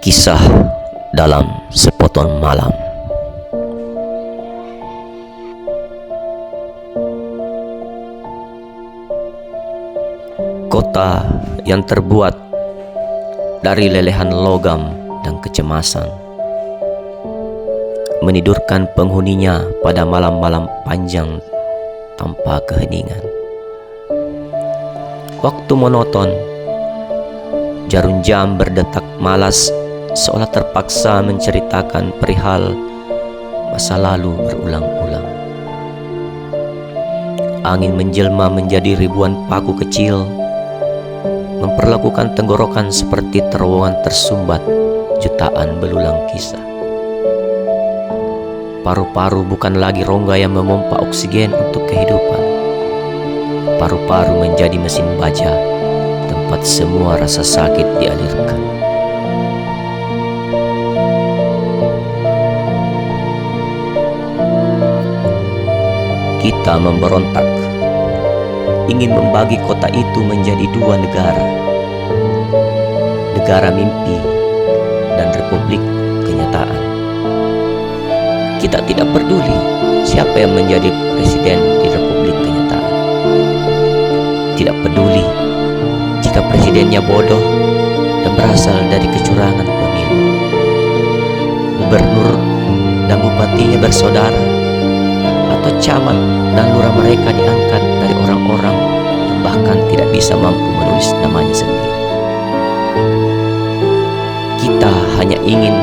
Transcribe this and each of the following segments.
Kisah dalam sepotong malam. Kota yang terbuat dari lelehan logam dan kecemasan menidurkan penghuninya pada malam-malam panjang tanpa keheningan. Waktu monoton, jarum jam berdetak malas seolah terpaksa menceritakan perihal masa lalu berulang-ulang. Angin menjelma menjadi ribuan paku kecil, memperlakukan tenggorokan seperti terowongan tersumbat jutaan belulang kisah. Paru-paru bukan lagi rongga yang memompa oksigen untuk kehidupan. Paru-paru menjadi mesin baja, tempat semua rasa sakit dialirkan. Kita memberontak, ingin membagi kota itu menjadi dua negara. Negara mimpi dan republik kenyataan. Kita tidak peduli siapa yang menjadi presiden di republik kenyataan. Tidak peduli jika presidennya bodoh dan berasal dari kecurangan pemilu. Gubernur dan bupatinya bersaudara, atau camat dan lurah mereka diangkat dari orang-orang yang bahkan tidak bisa mampu menulis namanya sendiri. Kita hanya ingin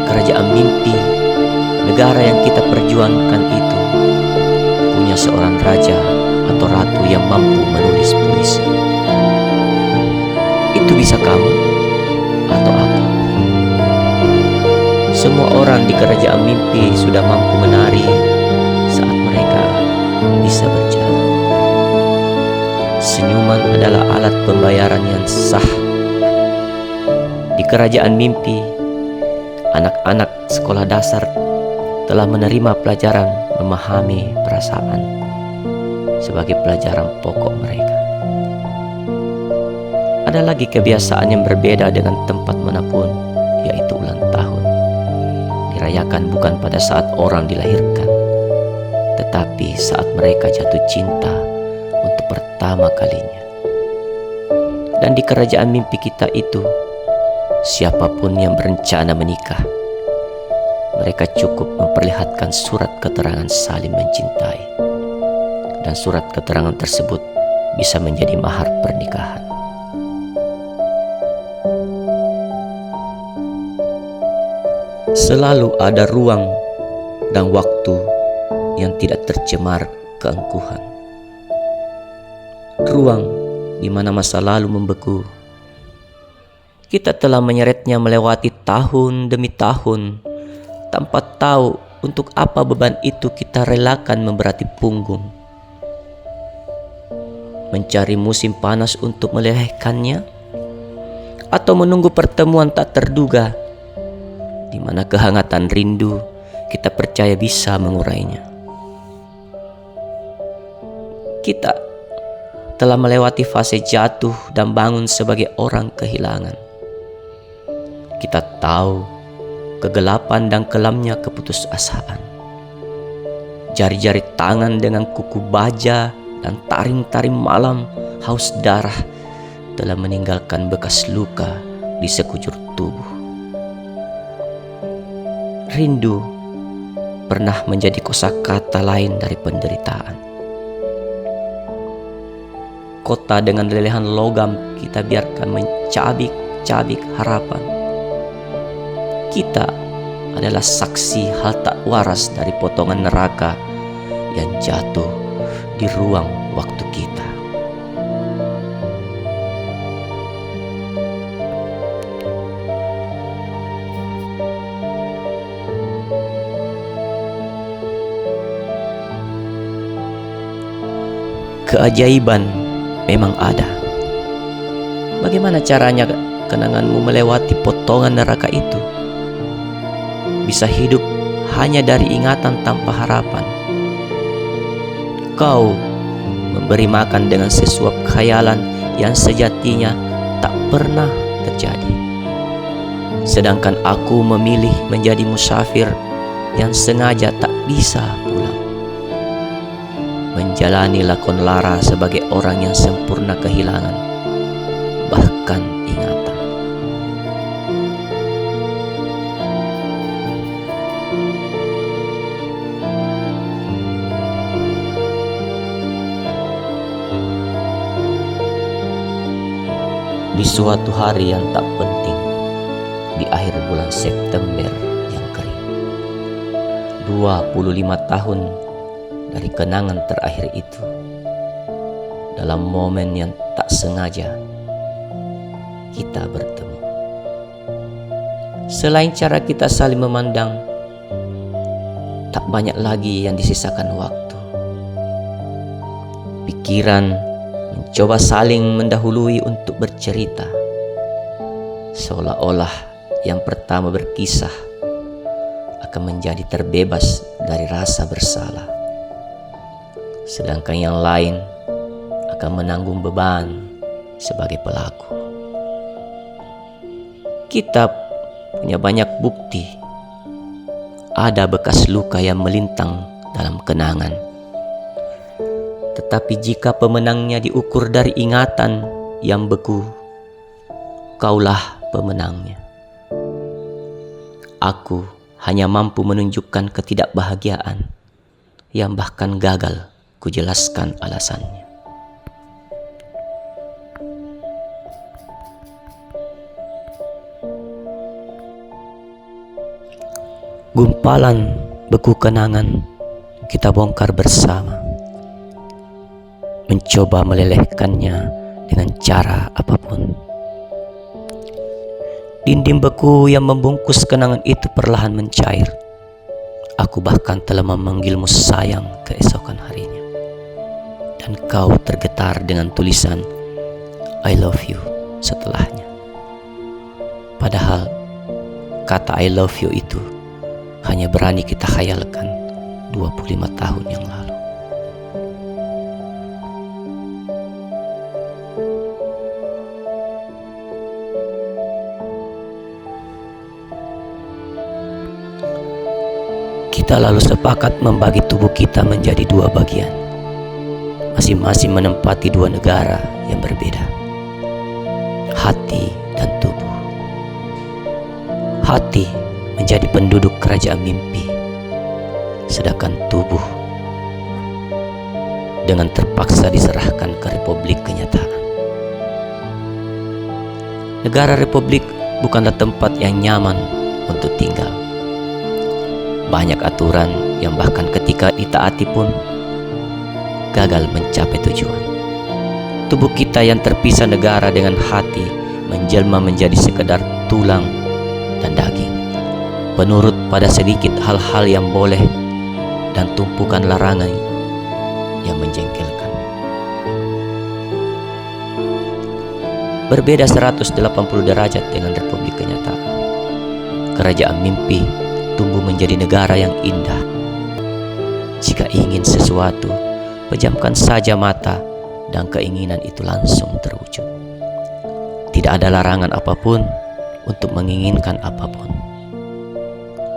kerajaan mimpi, negara yang kita perjuangkan itu punya seorang raja atau ratu yang mampu menulis puisi. Itu bisa kamu atau aku. Semua orang di kerajaan mimpi sudah mampu menari saat mereka bisa berjalan. Senyuman adalah alat pembayaran yang sah. Di kerajaan mimpi, anak-anak sekolah dasar telah menerima pelajaran memahami perasaan sebagai pelajaran pokok mereka. Ada lagi kebiasaan yang berbeda dengan tempat manapun, yaitu ulang tahun. Dirayakan bukan pada saat orang dilahirkan, tetapi saat mereka jatuh cinta untuk pertama kalinya. Dan di kerajaan mimpi kita itu, siapapun yang berencana menikah, mereka cukup memperlihatkan surat keterangan saling mencintai. Dan surat keterangan tersebut bisa menjadi mahar pernikahan. Selalu ada ruang dan waktu yang tidak tercemar keangkuhan. Ruang di mana masa lalu membeku. Kita telah menyeretnya melewati tahun demi tahun tanpa tahu untuk apa beban itu kita relakan memberati punggung. Mencari musim panas untuk melelehkannya, atau menunggu pertemuan tak terduga di mana kehangatan rindu kita percaya bisa mengurainya. Kita telah melewati fase jatuh dan bangun sebagai orang kehilangan. Kita tahu kegelapan dan kelamnya keputusasaan. Jari-jari tangan dengan kuku baja dan taring-taring malam haus darah telah meninggalkan bekas luka di sekujur tubuh. Rindu pernah menjadi kosakata lain dari penderitaan. Kota dengan lelehan logam kita biarkan mencabik-cabik harapan. Kita adalah saksi hal tak waras dari potongan neraka yang jatuh di ruang waktu kita. Keajaiban memang ada. Bagaimana caranya kenanganmu melewati potongan neraka itu? Bisa hidup hanya dari ingatan tanpa harapan. Kau memberi makan dengan sesuap khayalan yang sejatinya tak pernah terjadi. sedangkan aku memilih menjadi musafir yang sengaja tak bisa pulang. Menjalani lakon lara sebagai orang yang sempurna kehilangan, bahkan ingatan. Di suatu hari yang tak penting, di akhir bulan September yang kering, 25 tahun dari kenangan terakhir itu, dalam momen yang tak sengaja kita bertemu. Selain cara kita saling memandang, tak banyak lagi yang disisakan waktu. Pikiran mencoba saling mendahului untuk bercerita, seolah-olah yang pertama berkisah akan menjadi terbebas dari rasa bersalah, sedangkan yang lain akan menanggung beban sebagai pelaku. Kita punya banyak bukti, ada bekas luka yang melintang dalam kenangan. Tetapi jika pemenangnya diukur dari ingatan yang beku, kaulah pemenangnya. Aku hanya mampu menunjukkan ketidakbahagiaan yang bahkan gagal kujelaskan alasannya. Gumpalan beku kenangan kita bongkar bersama, mencoba melelehkannya dengan cara apapun. Dinding beku yang membungkus kenangan itu perlahan mencair. Aku bahkan telah memanggilmu sayang keesokan harinya, dan kau tergetar dengan tulisan I love you setelahnya. Padahal kata I love you itu hanya berani kita khayalkan 25 tahun yang lalu. Kita lalu sepakat membagi tubuh kita menjadi dua bagian, masing-masing menempati dua negara yang berbeda, hati dan tubuh. Hati menjadi penduduk kerajaan mimpi, sedangkan tubuh dengan terpaksa diserahkan ke Republik Kenyataan. Negara Republik bukanlah tempat yang nyaman untuk tinggal. Banyak aturan yang bahkan ketika ditaati pun gagal mencapai tujuan. Tubuh kita yang terpisah negara dengan hati menjelma menjadi sekedar tulang dan daging, penurut pada sedikit hal-hal yang boleh dan tumpukan larangan yang menjengkelkan. Berbeda 180 derajat dengan Republik Kenyataan. Kerajaan mimpi tumbuh menjadi negara yang indah. Jika ingin sesuatu, pejamkan saja mata dan keinginan itu langsung terwujud. Tidak ada larangan apapun untuk menginginkan apapun.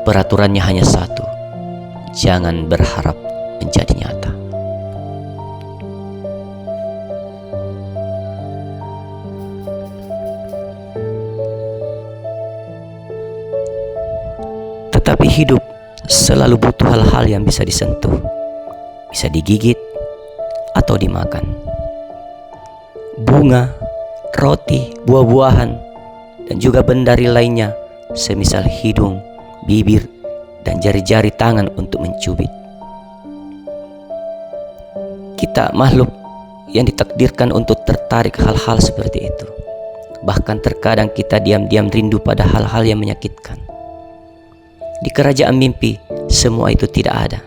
Peraturannya hanya satu: jangan berharap menjadi nyata. Tetapi hidup selalu butuh hal-hal yang bisa disentuh, bisa digigit atau dimakan. Bunga, roti, buah-buahan, dan juga benda lainnya semisal hidung, bibir, dan jari-jari tangan untuk mencubit. Kita makhluk yang ditakdirkan untuk tertarik hal-hal seperti itu. Bahkan terkadang kita diam-diam rindu pada hal-hal yang menyakitkan. Di kerajaan mimpi, semua itu tidak ada.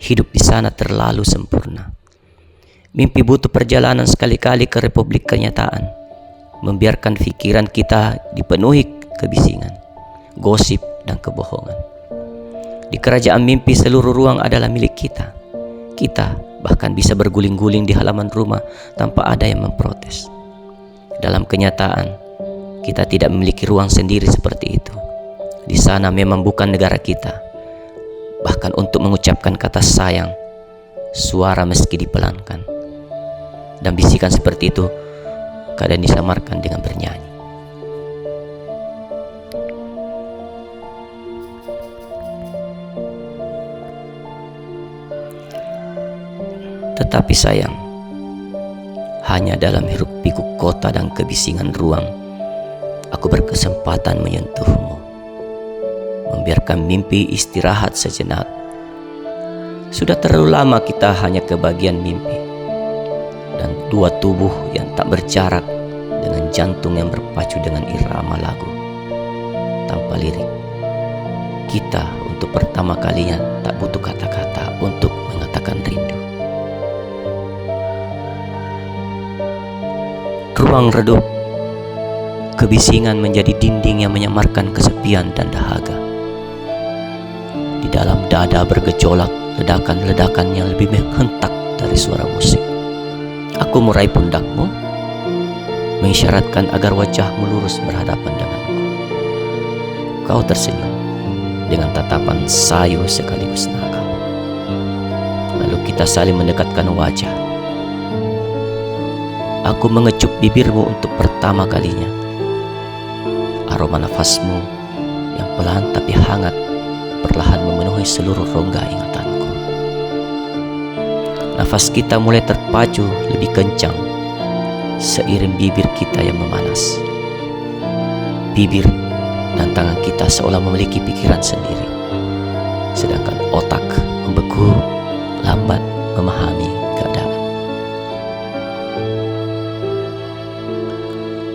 Hidup di sana terlalu sempurna. Mimpi butuh perjalanan sekali-kali ke Republik Kenyataan, membiarkan pikiran kita dipenuhi kebisingan, gosip, dan kebohongan. Di kerajaan mimpi, seluruh ruang adalah milik kita. Kita bahkan bisa berguling-guling di halaman rumah tanpa ada yang memprotes. Dalam kenyataan, Kita tidak memiliki ruang sendiri seperti itu. Di sana memang bukan negara kita. Bahkan untuk mengucapkan kata sayang, suara meski dipelankan. Dan bisikan seperti itu kadang disamarkan dengan bernyanyi. Tetapi sayang, hanya dalam hiruk pikuk kota dan kebisingan ruang, aku berkesempatan menyentuhmu, membiarkan mimpi istirahat sejenak. Sudah terlalu lama kita hanya kebagian mimpi, dan dua tubuh yang tak berjarak dengan jantung yang berpacu dengan irama lagu. Tanpa lirik, kita untuk pertama kalinya tak butuh kata-kata untuk mengatakan rindu. Ruang redup, kebisingan menjadi dinding yang menyamarkan kesepian dan dahaga. Di dalam dada bergejolak ledakan-ledakan yang lebih menghentak dari suara musik. Aku meraih pundakmu, mengisyaratkan agar wajahmu lurus berhadapan denganku. Kau tersenyum dengan tatapan sayu sekaligus nakal. Lalu kita saling mendekatkan wajah. Aku mengecup bibirmu untuk pertama kalinya. Aroma nafasmu yang pelan tapi hangat perlahan memenuhi seluruh rongga ingatanku. Nafas kita mulai terpacu lebih kencang seiring bibir kita yang memanas. Bibir dan tangan kita seolah memiliki pikiran sendiri, sedangkan otak membeku, lambat memahami keadaan.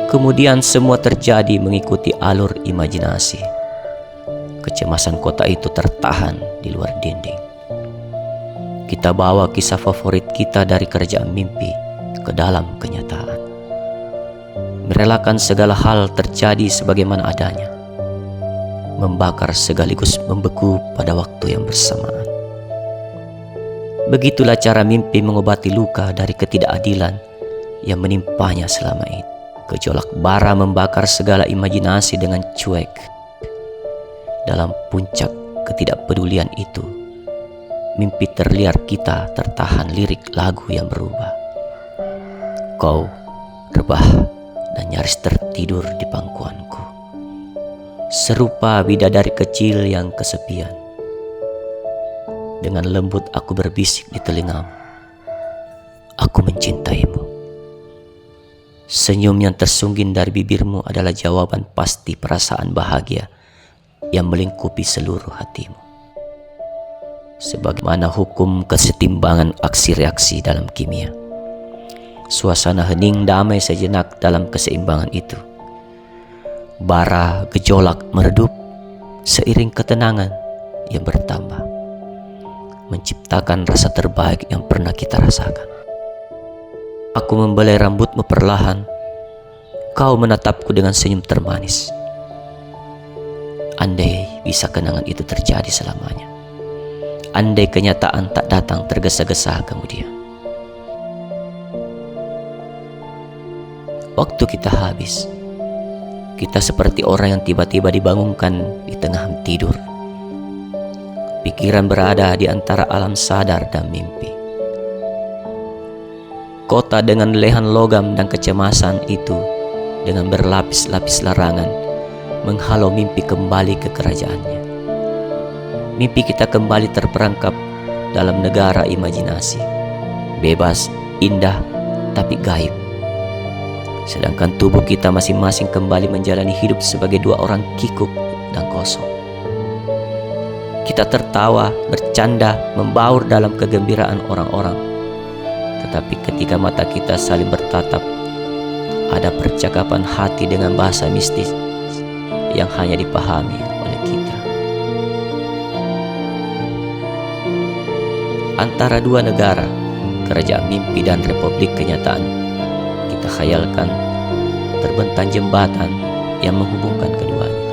Kemudian semua terjadi mengikuti alur imajinasi. Kecemasan kota itu tertahan di luar dinding. Kita bawa kisah favorit kita dari kerajaan mimpi ke dalam kenyataan. Merelakan segala hal terjadi sebagaimana adanya. Membakar sekaligus membeku pada waktu yang bersamaan. Begitulah cara mimpi mengobati luka dari ketidakadilan yang menimpanya selama ini. Gejolak bara membakar segala imajinasi dengan cuek. Dalam puncak ketidakpedulian itu, mimpi terliar kita tertahan lirik lagu yang berubah. Kau rebah dan nyaris tertidur di pangkuanku, serupa bidadari kecil yang kesepian. Dengan lembut aku berbisik di telingamu, aku mencintaimu. Senyum yang tersungging dari bibirmu adalah jawaban pasti perasaan bahagia yang melingkupi seluruh hatimu. Sebagaimana hukum kesetimbangan aksi reaksi dalam kimia, suasana hening damai sejenak dalam keseimbangan itu. Bara gejolak meredup seiring ketenangan yang bertambah, menciptakan rasa terbaik yang pernah kita rasakan. Aku membelai rambutmu perlahan. Kau menatapku dengan senyum termanis. Andai bisa kenangan itu terjadi selamanya. Andai kenyataan tak datang tergesa-gesa kemudian. Waktu kita habis. Kita seperti orang yang tiba-tiba dibangunkan di tengah tidur. Pikiran berada di antara alam sadar dan mimpi. Kota dengan lehan logam dan kecemasan itu dengan berlapis-lapis larangan menghalau mimpi kembali ke kerajaannya. Mimpi kita kembali terperangkap dalam negara imajinasi, bebas, indah, tapi gaib. Sedangkan tubuh kita masing-masing kembali menjalani hidup sebagai dua orang kikuk dan kosong. Kita tertawa, bercanda, membaur dalam kegembiraan orang-orang. Tetapi ketika mata kita saling bertatap, ada percakapan hati dengan bahasa mistis yang hanya dipahami oleh kita. Antara dua negara, kerajaan mimpi dan republik kenyataan, kita khayalkan terbentang jembatan yang menghubungkan keduanya.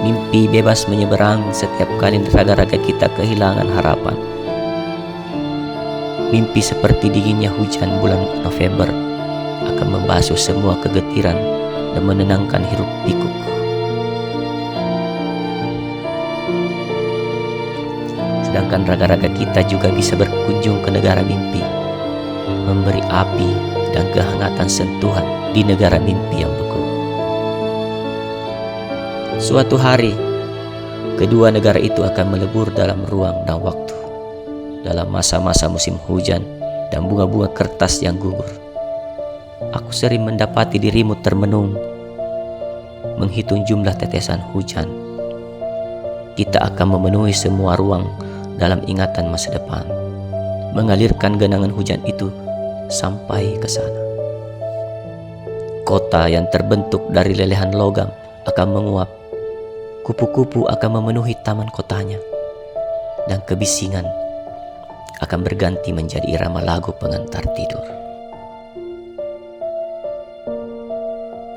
Mimpi bebas menyeberang setiap kali raga-raga kita kehilangan harapan. Mimpi seperti dinginnya hujan bulan November akan membasuh semua kegetiran dan menenangkan hiruk pikuk. Sedangkan raga-raga kita juga bisa berkunjung ke negara mimpi, memberi api dan kehangatan sentuhan di negara mimpi yang beku. Suatu hari, kedua negara itu akan melebur dalam ruang dan waktu, dalam masa-masa musim hujan dan bunga-bunga kertas yang gugur. Aku sering mendapati dirimu termenung, menghitung jumlah tetesan hujan. Kita akan memenuhi semua ruang dalam ingatan masa depan, mengalirkan genangan hujan itu sampai ke sana. Kota yang terbentuk dari lelehan logam akan menguap. Kupu-kupu akan memenuhi taman kotanya, dan kebisingan akan berganti menjadi irama lagu pengantar tidur.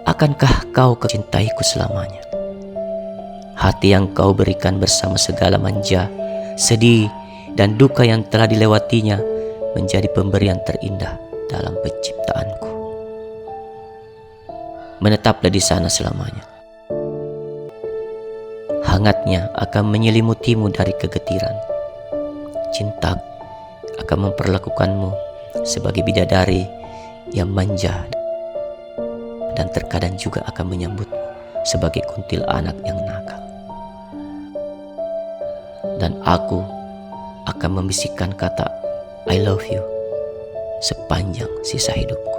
Akankah kau mencintaiku selamanya? Hati yang kau berikan bersama segala manja, sedih, dan duka yang telah dilewatinya menjadi pemberian terindah dalam penciptaanku. Menetaplah di sana selamanya. Hangatnya akan menyelimutimu dari kegetiran. Cinta akan memperlakukanmu sebagai bidadari yang manja, dan terkadang juga akan menyambutmu sebagai kuntil anak yang nakal. Dan aku akan membisikkan kata I love you sepanjang sisa hidupku.